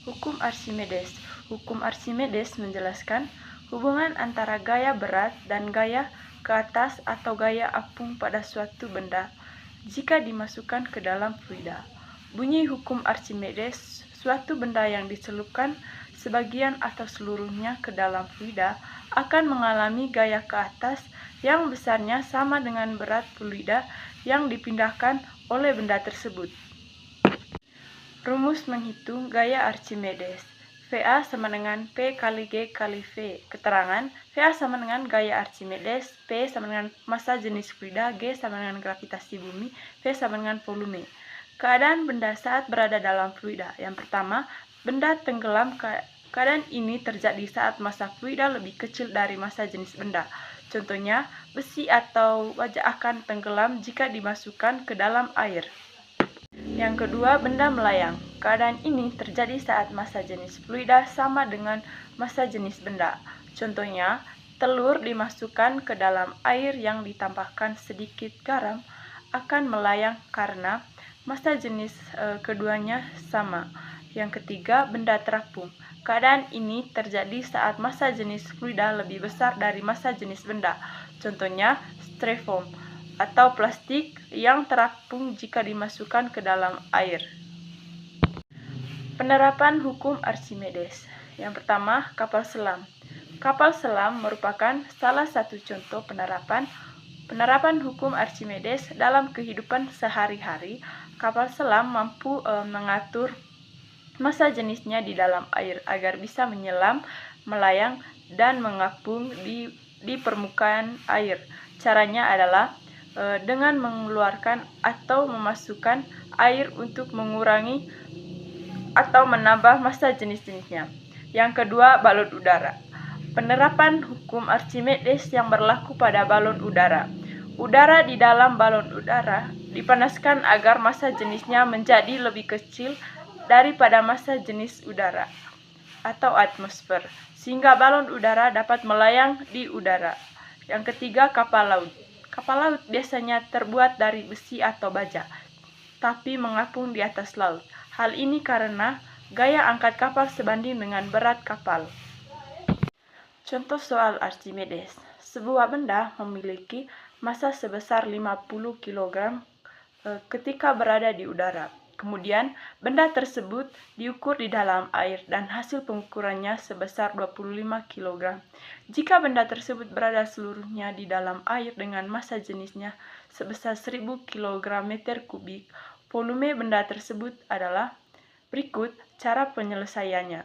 Hukum Archimedes. Hukum Archimedes menjelaskan hubungan antara gaya berat dan gaya ke atas atau gaya apung pada suatu benda jika dimasukkan ke dalam fluida. Bunyi hukum Archimedes, suatu benda yang dicelupkan sebagian atau seluruhnya ke dalam fluida akan mengalami gaya ke atas yang besarnya sama dengan berat fluida yang dipindahkan oleh benda tersebut. Rumus menghitung gaya Archimedes. VA sama dengan P kali G kali V. Keterangan, VA sama dengan gaya Archimedes, P sama dengan massa jenis fluida, G sama dengan gravitasi bumi, V sama dengan volume. Keadaan benda saat berada dalam fluida. Yang pertama, benda tenggelam. Keadaan ini terjadi saat massa fluida lebih kecil dari massa jenis benda. Contohnya, besi atau baja akan tenggelam jika dimasukkan ke dalam air. Yang kedua, benda melayang. Keadaan ini terjadi saat massa jenis fluida sama dengan massa jenis benda. Contohnya, telur dimasukkan ke dalam air yang ditambahkan sedikit garam akan melayang karena massa jenis keduanya sama. Yang ketiga, benda terapung. Keadaan ini terjadi saat massa jenis fluida lebih besar dari massa jenis benda. Contohnya, styrofoam atau plastik yang terapung jika dimasukkan ke dalam air. Penerapan hukum Archimedes. Yang pertama, kapal selam. Kapal selam merupakan salah satu contoh penerapan hukum Archimedes dalam kehidupan sehari-hari. Kapal selam mampu mengatur massa jenisnya di dalam air agar bisa menyelam, melayang, dan mengapung di permukaan air. Caranya adalah dengan mengeluarkan atau memasukkan air untuk mengurangi atau menambah massa jenis-jenisnya. Yang kedua, balon udara. Penerapan hukum Archimedes yang berlaku pada balon udara. Udara di dalam balon udara dipanaskan agar massa jenisnya menjadi lebih kecil daripada massa jenis udara atau atmosfer, sehingga balon udara dapat melayang di udara. Yang ketiga, kapal laut. Kapal laut biasanya terbuat dari besi atau baja, tapi mengapung di atas laut. Hal ini karena gaya angkat kapal sebanding dengan berat kapal. Contoh soal Archimedes. Sebuah benda memiliki massa sebesar 50 kg ketika berada di udara. Kemudian, benda tersebut diukur di dalam air dan hasil pengukurannya sebesar 25 kg. Jika benda tersebut berada seluruhnya di dalam air dengan massa jenisnya sebesar 1000 kg meter kubik, volume benda tersebut adalah berikut cara penyelesaiannya.